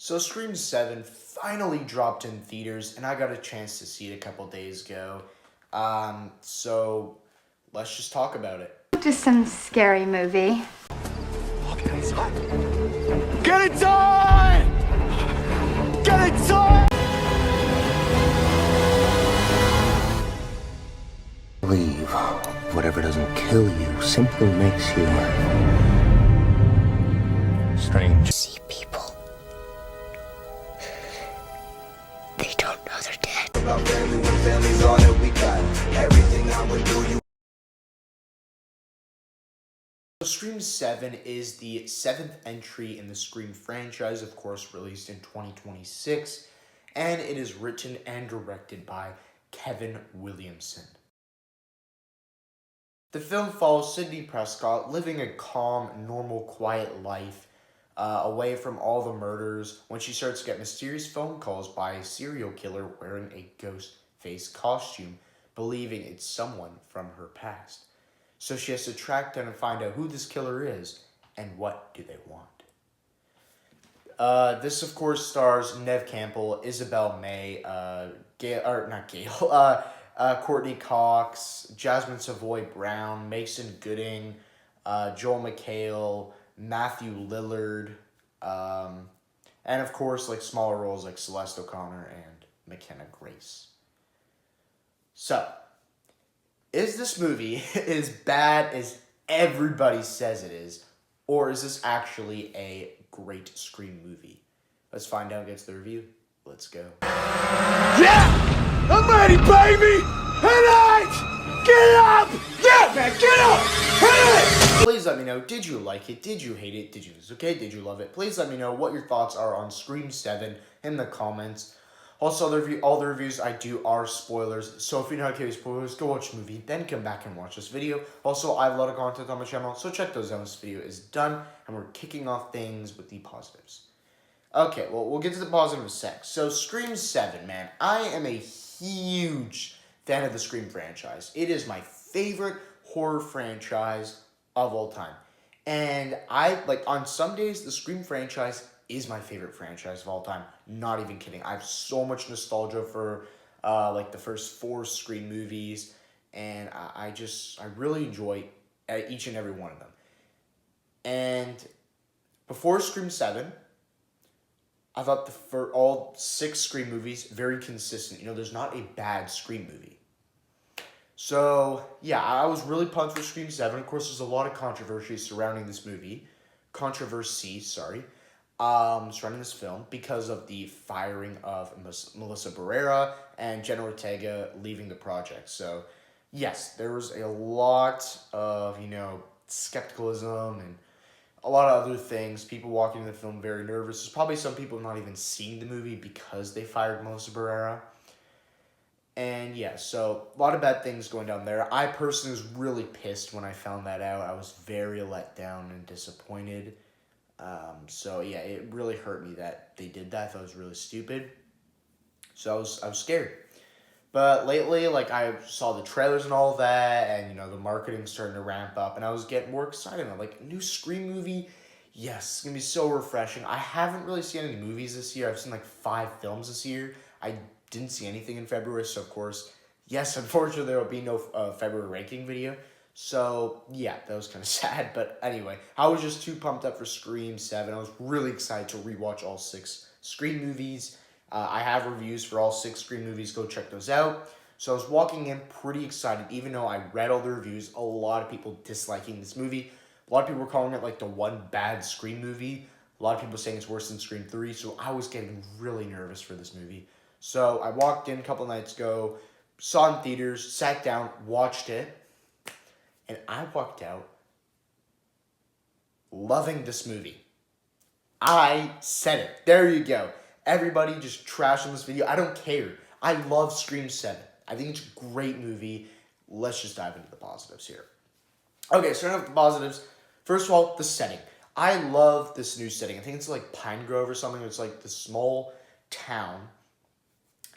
So Scream 7 finally dropped in theaters, and I got a chance to see it a couple days ago. So let's just talk about it. Just some scary movie. Get it done! Get it done! Believe whatever doesn't kill you simply makes you strange. See people. They don't know they're dead. About family when family's all that we got. Everything I would do, you. Scream 7 is the 7th entry in the Scream franchise, of course, released in 2026, and it is written and directed by Kevin Williamson. The film follows Sidney Prescott living a calm, normal, quiet life away from all the murders when she starts to get mysterious phone calls by a serial killer wearing a ghost face costume, believing it's someone from her past. So she has to track down and find out who this killer is and what do they want. This, of course, stars Neve Campbell, Isabel May, Courtney Cox, Jasmine Savoy Brown, Mason Gooding, Joel McHale, Matthew Lillard, and of course, like smaller roles like Celeste O'Connor and McKenna Grace. So, is this movie as bad as everybody says it is, or is this actually a great Scream movie? Let's find out against the review. Let's go. Yeah! I'm ready, baby! Hit it! Get up! Yeah, man, get up! Hit it! Please let me know, did you like it? Did you hate it? Did you think it was okay? Did you love it? Please let me know what your thoughts are on Scream 7 in the comments. Also, all the reviews I do are spoilers, so if you're not okay with spoilers, go watch the movie, then come back and watch this video. Also, I have a lot of content on my channel, so check those out when this video is done, and we're kicking off things with the positives. Okay, well, we'll get to the positives sex. So, Scream 7, man, I am a huge fan of the Scream franchise. It is my favorite horror franchise of all time. And on some days, the Scream franchise is my favorite franchise of all time. Not even kidding. I have so much nostalgia for the first 4 Scream movies, and I really enjoy each and every one of them. And before Scream 7, I thought for all 6 Scream movies very consistent. There's not a bad Scream movie. So, yeah, I was really pumped for Scream 7. Of course, there's a lot of controversy surrounding this movie. Surrounding this film because of the firing of Melissa Barrera and Jenna Ortega leaving the project. So, yes, there was a lot of, skepticism and a lot of other things. People walking into the film very nervous. There's probably some people not even seeing the movie because they fired Melissa Barrera. And yeah, so a lot of bad things going down there. I personally was really pissed when I found that out. I was very let down and disappointed. So yeah, it really hurt me that they did that. I thought it was really stupid. So I was scared. But lately, I saw the trailers and all that, and the marketing's starting to ramp up, and I was getting more excited. I'm like, new Scream movie? Yes, it's gonna be so refreshing. I haven't really seen any movies this year. I've seen 5 films this year. I didn't see anything in February, so of course, yes, unfortunately, there will be no February ranking video. So, yeah, that was kind of sad. But anyway, I was just too pumped up for Scream 7. I was really excited to rewatch all 6 Scream movies. I have reviews for all 6 Scream movies. Go check those out. So I was walking in pretty excited, even though I read all the reviews. A lot of people disliking this movie. A lot of people were calling it the one bad Scream movie. A lot of people saying it's worse than Scream 3. So I was getting really nervous for this movie. So I walked in a couple nights ago, saw it in theaters, sat down, watched it, and I walked out loving this movie. I said it. There you go. Everybody just trash on this video. I don't care. I love Scream 7. I think it's a great movie. Let's just dive into the positives here. Okay, starting off with the positives. First of all, the setting. I love this new setting. I think it's Pine Grove or something. It's the small town.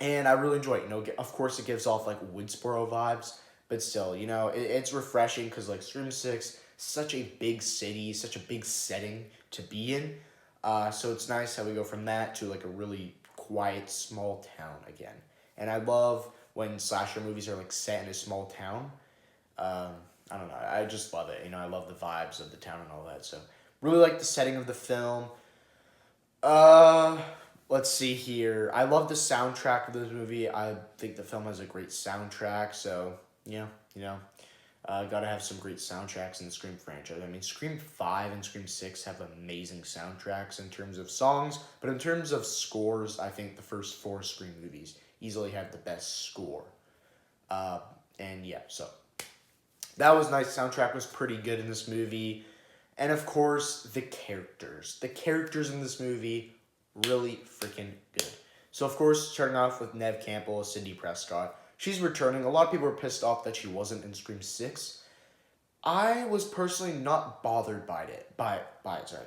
And I really enjoy it. Of course, it gives off Woodsboro vibes, but still, it's refreshing because Scream 6, such a big city, such a big setting to be in. So it's nice how we go from that to like a really quiet small town again. And I love when slasher movies are like set in a small town. I don't know. I just love it. I love the vibes of the town and all that. So really like the setting of the film. Let's see here. I love the soundtrack of this movie. I think the film has a great soundtrack. So yeah, gotta have some great soundtracks in the Scream franchise. I mean, Scream 5 and Scream 6 have amazing soundtracks in terms of songs, but in terms of scores, I think the first 4 Scream movies easily have the best score. And yeah, so that was nice. Soundtrack was pretty good in this movie. And of course, the characters. The characters in this movie, really freaking good. So of course, starting off with Neve Campbell as Sidney Prescott. She's returning. A lot of people were pissed off that she wasn't in Scream 6. I was personally not bothered by it. Sorry.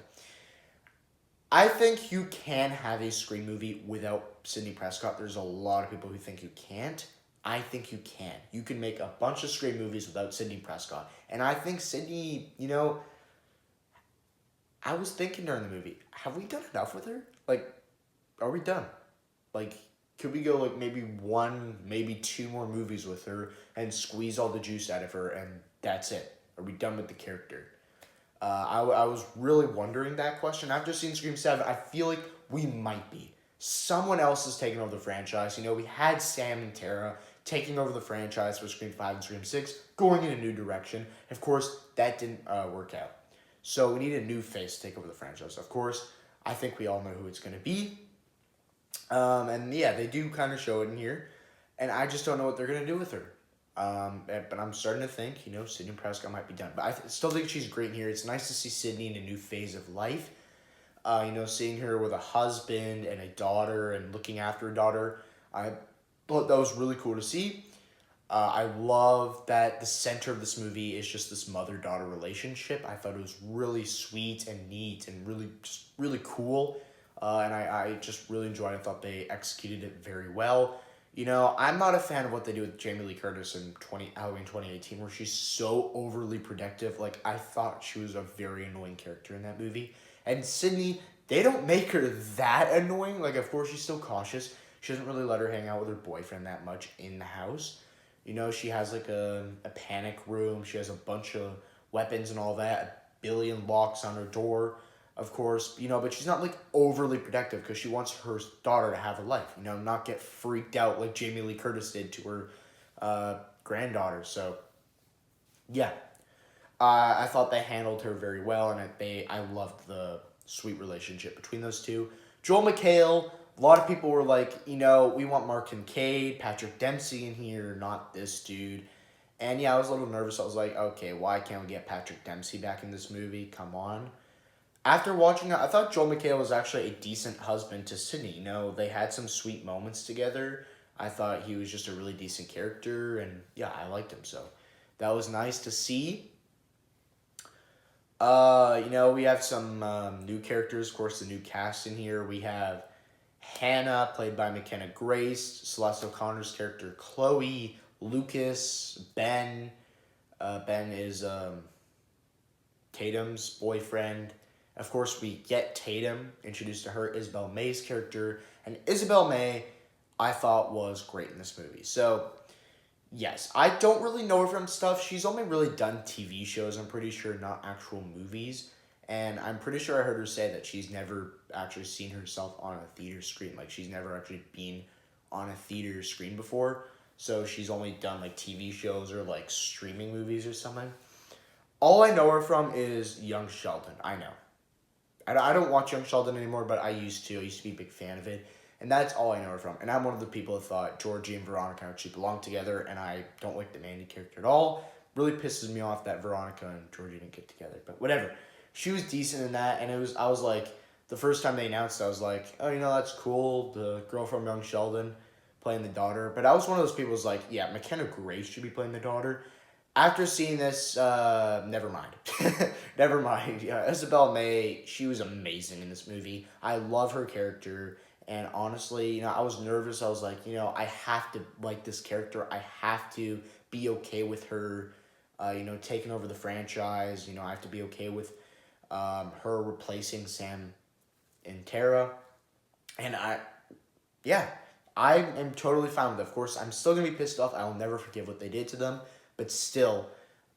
I think you can have a Scream movie without Sidney Prescott. There's a lot of people who think you can't. I think you can. You can make a bunch of Scream movies without Sidney Prescott. And I think Sidney, I was thinking during the movie, have we done enough with her? Like, are we done? Like, could we go like maybe 1, maybe 2 more movies with her and squeeze all the juice out of her and that's it? Are we done with the character? I was really wondering that question. After seeing Scream 7, I feel like we might be. Someone else is taking over the franchise. We had Sam and Tara taking over the franchise for Scream 5 and Scream 6, going in a new direction. Of course, that didn't work out. So we need a new face to take over the franchise. Of course, I think we all know who it's going to be. And yeah, they do kind of show it in here. And I just don't know what they're going to do with her. But I'm starting to think, Sidney Prescott might be done. But I still think she's great in here. It's nice to see Sidney in a new phase of life. Seeing her with a husband and a daughter and looking after a daughter. I thought that was really cool to see. I love that the center of this movie is just this mother-daughter relationship. I thought it was really sweet and neat and really cool. And I just really enjoyed it. I thought they executed it very well. I'm not a fan of what they do with Jamie Lee Curtis in Halloween 2018, where she's so overly protective. Like, I thought she was a very annoying character in that movie. And Sydney, they don't make her that annoying. Like, of course, she's still cautious. She doesn't really let her hang out with her boyfriend that much in the house. She has, like, a panic room. She has a bunch of weapons and all that. 1 billion locks on her door, of course. But she's not, like, overly protective because she wants her daughter to have a life. Not get freaked out like Jamie Lee Curtis did to her granddaughter. So, yeah. I thought they handled her very well, and I loved the sweet relationship between those two. Joel McHale, a lot of people were like, we want Mark Kincaid, Patrick Dempsey in here, not this dude. And yeah, I was a little nervous. I was like, okay, why can't we get Patrick Dempsey back in this movie? Come on. After watching it, I thought Joel McHale was actually a decent husband to Sydney. They had some sweet moments together. I thought he was just a really decent character, and yeah, I liked him. So that was nice to see. We have some new characters, of course, the new cast in here. We have Hannah, played by McKenna Grace, Celeste O'Connor's character, Chloe, Lucas, Ben. Ben is Tatum's boyfriend. Of course, we get Tatum introduced to her, Isabel May's character. And Isabel May, I thought, was great in this movie. So, yes, I don't really know her from stuff. She's only really done TV shows, I'm pretty sure, not actual movies. And I'm pretty sure I heard her say that she's never actually seen herself on a theater screen. Like, she's never actually been on a theater screen before. So she's only done, like, TV shows or, like, streaming movies or something. All I know her from is Young Sheldon. I know. I don't watch Young Sheldon anymore, but I used to. I used to be a big fan of it. And that's all I know her from. And I'm one of the people that thought Georgie and Veronica actually belong together, and I don't like the Mandy character at all. Really pisses me off that Veronica and Georgie didn't get together. But whatever. She was decent in that, and I was like, the first time they announced it, I was like, oh, that's cool. The girl from Young Sheldon playing the daughter. But I was one of those people who's like, yeah, McKenna Grace should be playing the daughter. After seeing this, never mind. Never mind. Yeah, Isabel May, she was amazing in this movie. I love her character. And honestly, I was nervous. I was like, I have to like this character. I have to be okay with her, taking over the franchise. I have to be okay with her replacing Sam in Tara. And I am totally fine with it. Of course, I'm still going to be pissed off. I will never forgive what they did to them. But still,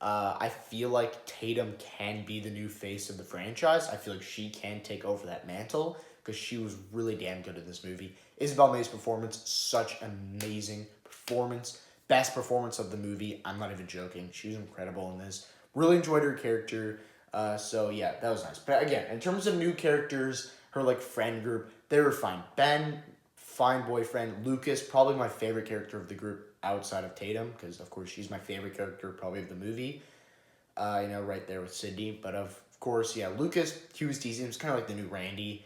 I feel like Tatum can be the new face of the franchise. I feel like she can take over that mantle because she was really damn good in this movie. Isabel May's performance, such amazing performance. Best performance of the movie. I'm not even joking. She was incredible in this. Really enjoyed her character. So yeah, that was nice. But again, in terms of new characters, her like friend group, they were fine. Ben, fine boyfriend. Lucas, probably my favorite character of the group outside of Tatum, because of course she's my favorite character probably of the movie. Right there with Sydney. But of course, yeah, Lucas, he was decent. He was kind of like the new Randy.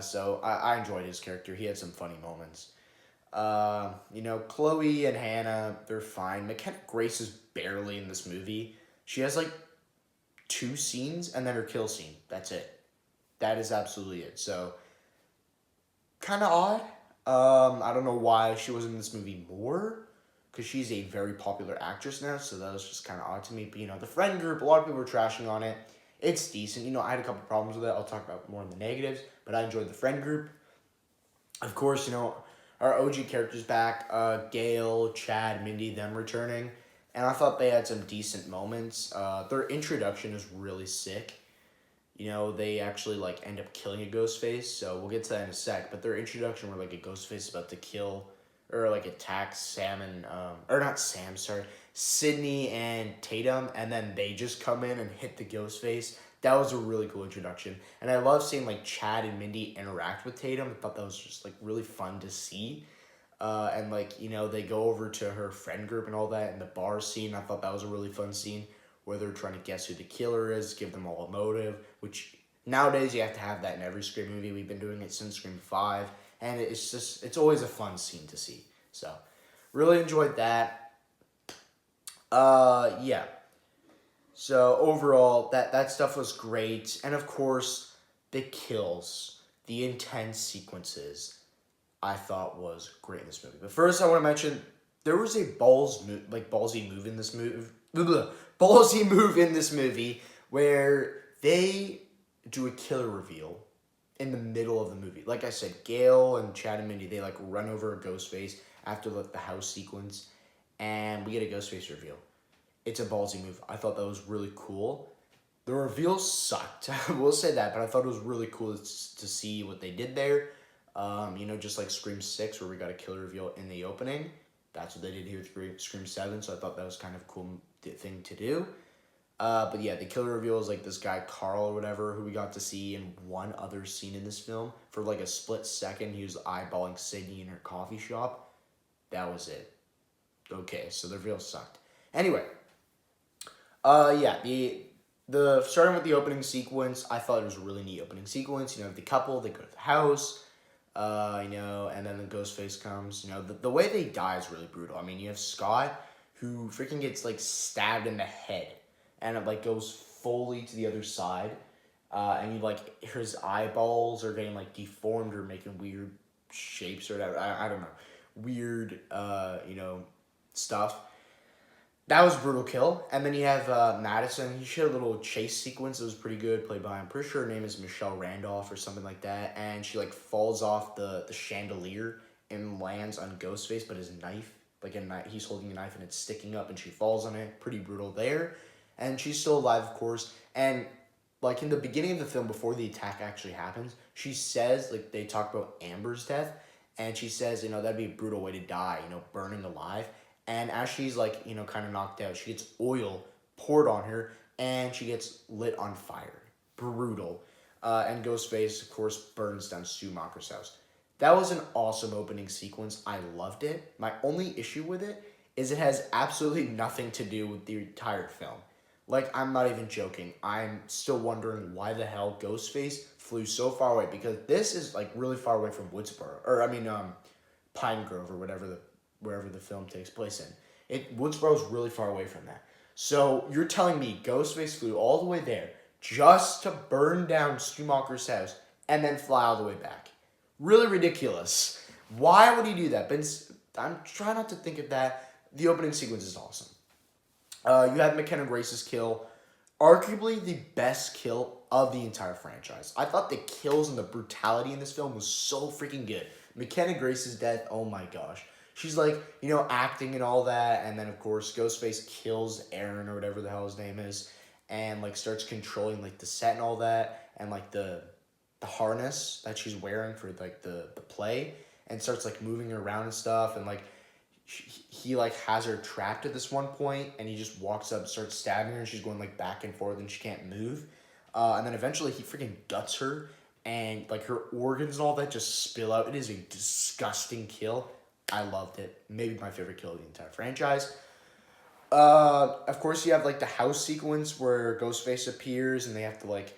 So I enjoyed his character. He had some funny moments. Chloe and Hannah, they're fine. McKenna Grace is barely in this movie. She has like 2 scenes and then her kill scene. That's it. That is absolutely it. So, kind of odd. I don't know why she wasn't in this movie more, because she's a very popular actress now, so that was just kind of odd to me. But, the friend group, a lot of people were trashing on it. It's decent. I had a couple problems with it. I'll talk about more in the negatives, but I enjoyed the friend group. Of course, our OG characters back, Gail, Chad, Mindy, them returning, and I thought they had some decent moments. Their introduction is really sick. They actually, end up killing a Ghostface, so we'll get to that in a sec, but their introduction where, a Ghostface is about to kill, or, attack Sydney and Tatum, and then they just come in and hit the Ghostface. That was a really cool introduction, and I love seeing, Chad and Mindy interact with Tatum. I thought that was just, really fun to see, and, they go over to her friend group and all that in the bar scene. I thought that was a really fun scene, where they're trying to guess who the killer is, give them all a motive, which nowadays you have to have that in every Scream movie. We've been doing it since Scream 5, and it's always a fun scene to see. So, really enjoyed that. Yeah. So, overall, that stuff was great. And, of course, the kills, the intense sequences, I thought was great in this movie. But first, I want to mention, there was a ballsy move in this movie. Ballsy move in this movie where they do a killer reveal in the middle of the movie. Like I said, Gail and Chad and Mindy, they run over a Ghostface after the house sequence, and we get a Ghostface reveal. It's a ballsy move. I thought that was really cool. The reveal sucked. I will say that, but I thought it was really cool to see what they did there. Just like Scream 6 where we got a killer reveal in the opening. That's what they did here with Scream 7, so I thought that was kind of a cool thing to do. But yeah, the killer reveal is this guy Carl or whatever, who we got to see in one other scene in this film. For a split second, he was eyeballing Sydney in her coffee shop. That was it. Okay, so the reveal sucked. Anyway, yeah, the starting with the opening sequence, I thought it was a really neat opening sequence. The couple, they go to the house, and then the Ghostface comes. The way they die is really brutal. I mean, you have Scott, who freaking gets, stabbed in the head, and it, goes fully to the other side, and his eyeballs are getting, deformed or making weird shapes or whatever. I don't know. Weird, stuff. That was a brutal kill. And then you have Madison. She had a little chase sequence that was pretty good, played by, I'm pretty sure her name is Michelle Randolph or something like that, and she, falls off the chandelier and lands on Ghostface, but his knife, he's holding a knife and it's sticking up, and she falls on it. Pretty brutal there. And she's still alive, of course. And, in the beginning of the film, before the attack actually happens, she says, they talk about Amber's death, and she says, that'd be a brutal way to die, burning alive. And as she's, kind of knocked out, she gets oil poured on her, and she gets lit on fire. Brutal. And Ghostface, of course, burns down Stu Macher's house. That was an awesome opening sequence. I loved it. My only issue with it is it has absolutely nothing to do with the entire film. I'm not even joking. I'm still wondering why the hell Ghostface flew so far away, because this is, really far away from Woodsboro. Pine Grove or wherever the film takes place in. Woodsboro's really far away from that. So you're telling me Ghostface flew all the way there just to burn down Stu Macher's house and then fly all the way back? Really ridiculous. Why would he do that? But I'm trying not to think of that. The opening sequence is awesome. You have McKenna Grace's kill. arguably the best kill of the entire franchise. I thought the kills and the brutality in this film was so freaking good. McKenna Grace's death, oh my gosh. She's like, acting and all that, and then of course Ghostface kills Aaron or whatever the hell his name is, and like starts controlling like the set and all that, and like the harness that she's wearing for like the play, and starts like moving her around and stuff, and like he like has her trapped at this one point, and he just walks up, starts stabbing her, and she's going like back and forth, and she can't move. And then eventually he freaking guts her, and like her organs and all that just spill out. It is a disgusting kill. I loved it. Maybe my favorite kill of the entire franchise. Of course you have like the house sequence where Ghostface appears, and they have to like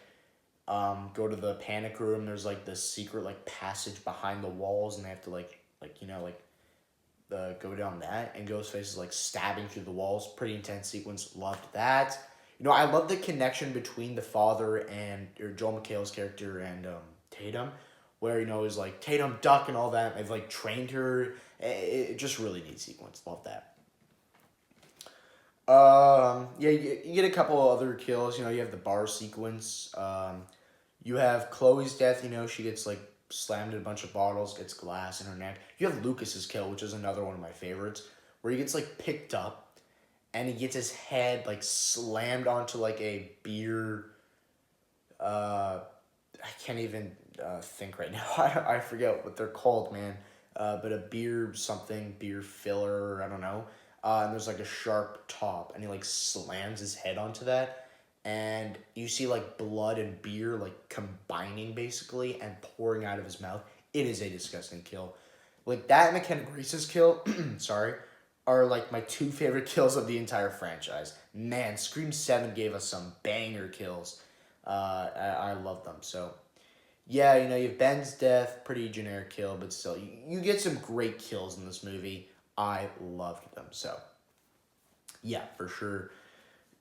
go to the panic room. There's like this secret like passage behind the walls, and they have to go down that, and Ghostface is like stabbing through the walls. Pretty intense sequence. Loved that. I love the connection between the father and Joel McHale's character and Tatum, where it was like Tatum duck and all that. They've like trained her. It just really neat sequence. Love that. You get a couple of other kills. You have the bar sequence. You have Chloe's death. She gets like slammed in a bunch of bottles, gets glass in her neck. You have Lucas's kill, which is another one of my favorites, where he gets like picked up, and he gets his head like slammed onto like a beer. I can't even think right now. I forget what they're called, man. But a beer filler, I don't know. And there's like a sharp top, and he like slams his head onto that, and you see like blood and beer like combining basically and pouring out of his mouth. It is a disgusting kill. Like that and McKenna Grace's kill, sorry, are like my two favorite kills of the entire franchise. Man, Scream 7 gave us some banger kills. I love them. So yeah, you have Ben's death, pretty generic kill, but still, you get some great kills in this movie. I loved them. So yeah, for sure.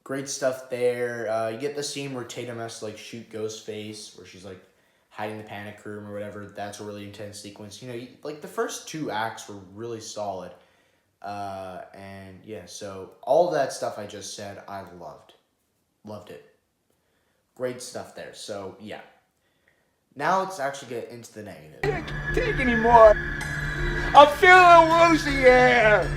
Great stuff there. You get the scene where Tatum has to like shoot Ghostface, where she's like hiding in the panic room or whatever. That's a really intense sequence. Like the first two acts were really solid. And yeah, so all that stuff I just said, I loved. Loved it. Great stuff there. So yeah. Now let's actually get into the negative. I can't take anymore. I'm feeling woozy here.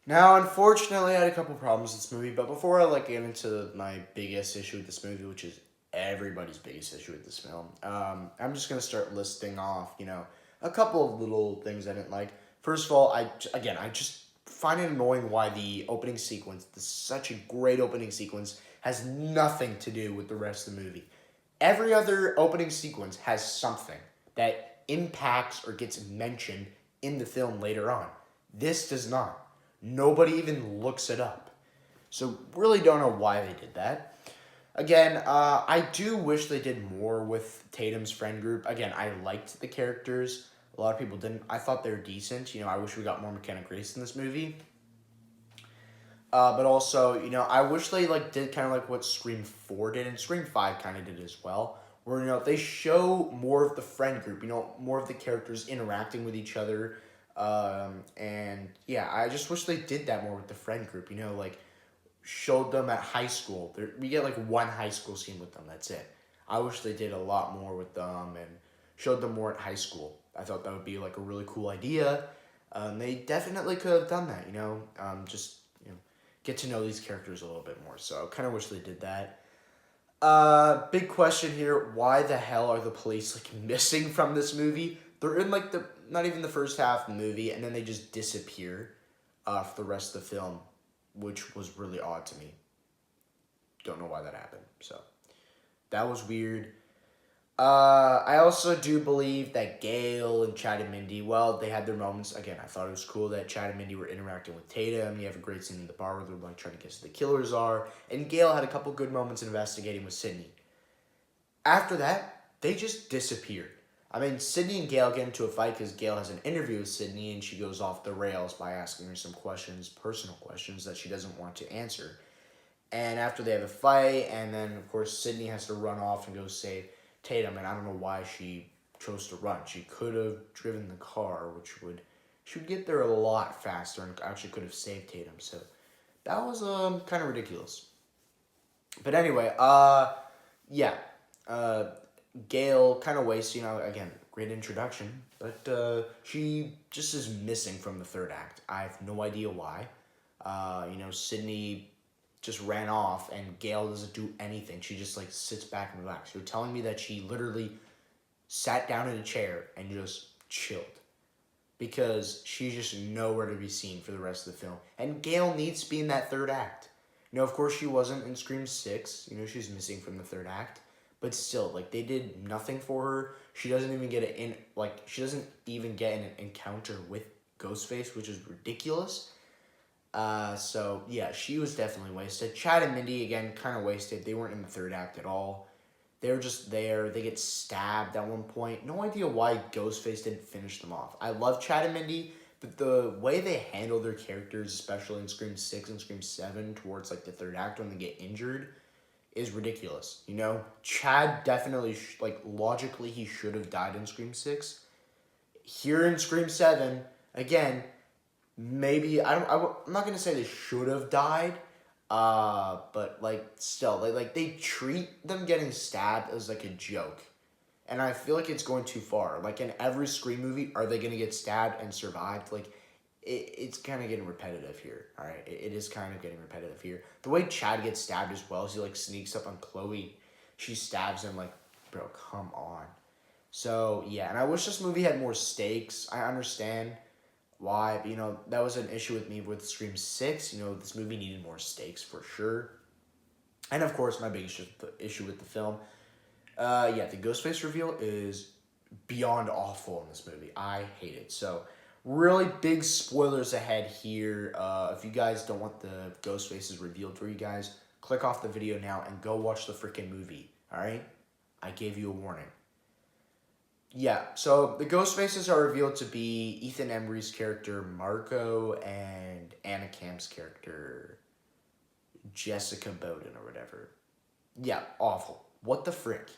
Now, unfortunately, I had a couple problems with this movie, but before I get into my biggest issue with this movie, which is everybody's biggest issue with this film, I'm just gonna start listing off, a couple of little things I didn't like. First of all, I just find it annoying why the opening sequence, such a great opening sequence, has nothing to do with the rest of the movie. Every other opening sequence has something that impacts or gets mentioned in the film later on. This does not. Nobody even looks it up. So really don't know why they did that. Again, I do wish they did more with Tatum's friend group. Again, I liked the characters. A lot of people didn't. I thought they were decent. I wish we got more McKenna Grace in this movie. But also, I wish they did kind of like what Scream 4 did, and Scream 5 kind of did as well. Where, they show more of the friend group, more of the characters interacting with each other. And yeah, I just wish they did that more with the friend group, showed them at high school. We get one high school scene with them, that's it. I wish they did a lot more with them and showed them more at high school. I thought that would be a really cool idea. They definitely could have done that, get to know these characters a little bit more. So I kind of wish they did that. Big question here, why the hell are the police missing from this movie? They're in not even the first half of the movie, and then they just disappear for the rest of the film, which was really odd to me. Don't know why that happened. So that was weird. I also do believe that Gale and Chad and Mindy, well, they had their moments. Again, I thought it was cool that Chad and Mindy were interacting with Tatum. You have a great scene in the bar where they're trying to guess who the killers are. And Gale had a couple good moments investigating with Sydney. After that, they just disappeared. Sydney and Gale get into a fight because Gale has an interview with Sydney, and she goes off the rails by asking her some questions, personal questions that she doesn't want to answer. And after they have a fight, and then, of course, Sydney has to run off and go save Tatum, and I don't know why she chose to run. She could have driven the car, she would get there a lot faster and actually could have saved Tatum. So that was kind of ridiculous. But anyway, yeah. Uh, Gail kind of wastes, again, great introduction, but she just is missing from the third act. I have no idea why. Sydney just ran off and Gail doesn't do anything. She just like sits back and relaxes. You're telling me that she literally sat down in a chair and just chilled because she's just nowhere to be seen for the rest of the film. And Gail needs to be in that third act. Of course she wasn't in Scream 6. She's missing from the third act. But still, like, they did nothing for her. She doesn't even get she doesn't even get an encounter with Ghostface, which is ridiculous. So, yeah, she was definitely wasted. Chad and Mindy, again, kind of wasted. They weren't in the third act at all. They were just there. They get stabbed at one point. No idea why Ghostface didn't finish them off. I love Chad and Mindy, but the way they handle their characters, especially in Scream 6 and Scream 7, towards, like, the third act when they get injured, is ridiculous. Chad definitely, logically, he should have died in Scream 6. Here in Scream 7, again, maybe, I'm not going to say they should have died, but, still, they treat them getting stabbed as, a joke. And I feel like it's going too far. In every Scream movie, are they going to get stabbed and survive? It's kind of getting repetitive here, all right? It is kind of getting repetitive here. The way Chad gets stabbed as well, is he, sneaks up on Chloe. She stabs him, bro, come on. So, yeah, and I wish this movie had more stakes. I understand why, but, that was an issue with me with Scream 6. This movie needed more stakes for sure. And, of course, my biggest issue with the film, the Ghostface reveal is beyond awful in this movie. I hate it. So, really big spoilers ahead here. If you guys don't want the Ghostfaces revealed for you guys, click off the video now and go watch the freaking movie, alright? I gave you a warning. Yeah, so the Ghostfaces are revealed to be Ethan Embry's character, Marco, and Anna Camp's character, Jessica Bowden or whatever. Yeah, awful. What the frick?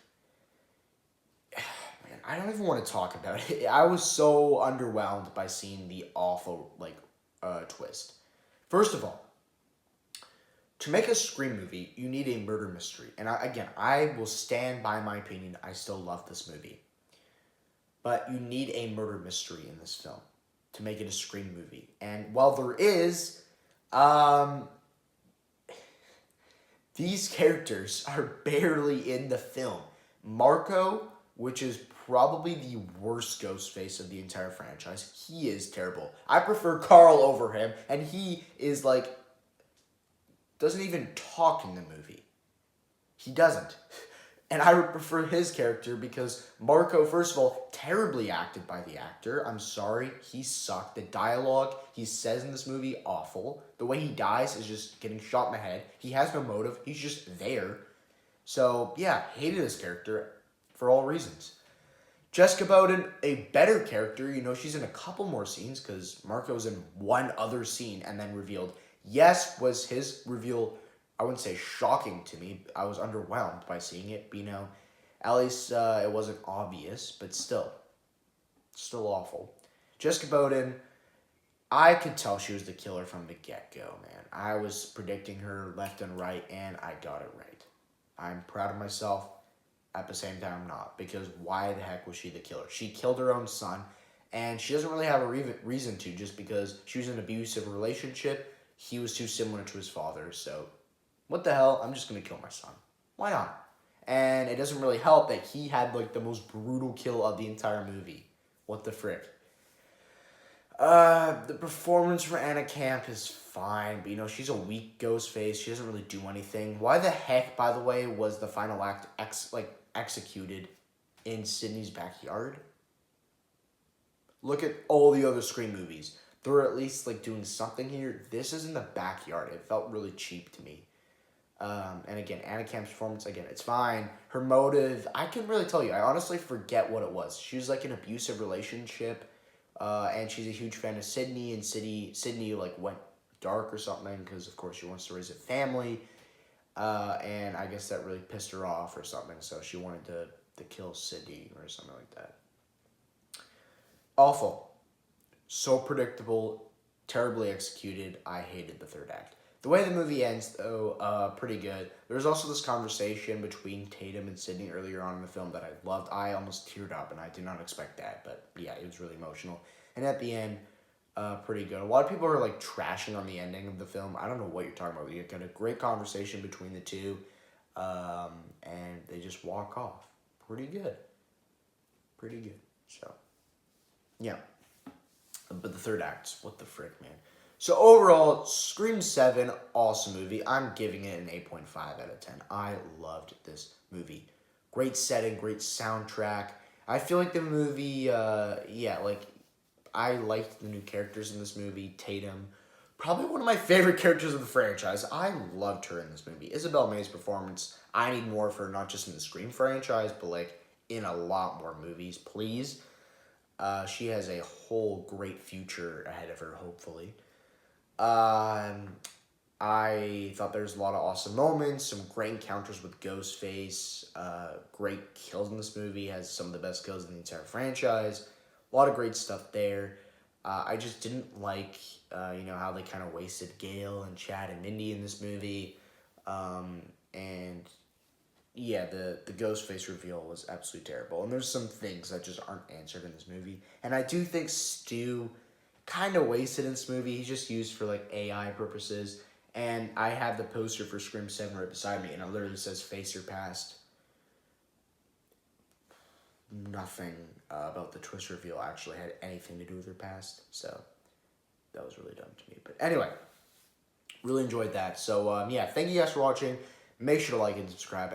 Man, I don't even want to talk about it. I was so underwhelmed by seeing the awful, twist. First of all, to make a Scream movie, you need a murder mystery. And I will stand by my opinion. I still love this movie. But you need a murder mystery in this film to make it a Scream movie. And while there is, these characters are barely in the film. Marco, which is probably the worst Ghostface of the entire franchise, he is terrible. I prefer Carl over him, and he is doesn't even talk in the movie. He doesn't. And I would prefer his character because Marco, first of all, terribly acted by the actor. I'm sorry, he sucked. The dialogue he says in this movie, awful. The way he dies is just getting shot in the head. He has no motive. He's just there. So, yeah, hated his character for all reasons. Jessica Bowden, a better character. She's in a couple more scenes because Marco's in one other scene and then revealed. Yes, was his reveal, I wouldn't say shocking to me. I was underwhelmed by seeing it, but at least it wasn't obvious, but still awful. Jessica Bowden, I could tell she was the killer from the get-go, man. I was predicting her left and right, and I got it right. I'm proud of myself. At the same time, I'm not, because why the heck was she the killer? She killed her own son, and she doesn't really have a reason to, just because she was in an abusive relationship. He was too similar to his father, so what the hell? I'm just going to kill my son. Why not? And it doesn't really help that he had, the most brutal kill of the entire movie. What the frick? The performance for Anna Camp is fine, but, she's a weak Ghostface. She doesn't really do anything. Why the heck, by the way, was the final act, executed in Sydney's backyard? Look at all the other Scream movies. They're at least, doing something here. This is in the backyard. It felt really cheap to me. And again, Anna Camp's performance, again, it's fine. Her motive, I couldn't really tell you. I honestly forget what it was. She was, an abusive relationship, and she's a huge fan of Sydney, and Sydney, went dark or something, because, of course, she wants to raise a family, and I guess that really pissed her off or something, so she wanted to kill Sydney or something like that. Awful. So predictable, terribly executed. I hated the third act. The way the movie ends, though, pretty good. There's also this conversation between Tatum and Sydney earlier on in the film that I loved. I almost teared up, and I did not expect that, but yeah, it was really emotional. And at the end, pretty good. A lot of people are like trashing on the ending of the film. I don't know what you're talking about. You got a great conversation between the two, and they just walk off. Pretty good. Pretty good. So, yeah. But the third act, what the frick, man. So overall, Scream 7, awesome movie. I'm giving it an 8.5 out of 10. I loved this movie. Great setting, great soundtrack. I feel like the movie, I liked the new characters in this movie. Tatum, probably one of my favorite characters of the franchise. I loved her in this movie. Isabel May's performance, I need more of her, not just in the Scream franchise, but like in a lot more movies, please. She has a whole great future ahead of her, hopefully. I thought there was a lot of awesome moments, some great encounters with Ghostface, great kills in this movie, has some of the best kills in the entire franchise, a lot of great stuff there. I just didn't like, how they kind of wasted Gale and Chad and Mindy in this movie, and yeah, the Ghostface reveal was absolutely terrible, and there's some things that just aren't answered in this movie, and I do think Stu kind of wasted in this movie. He's just used for like AI purposes. And I have the poster for Scream 7 right beside me, and it literally says face your past. Nothing about the twist reveal actually had anything to do with her past. So that was really dumb to me. But anyway, really enjoyed that. So yeah, thank you guys for watching. Make sure to like and subscribe.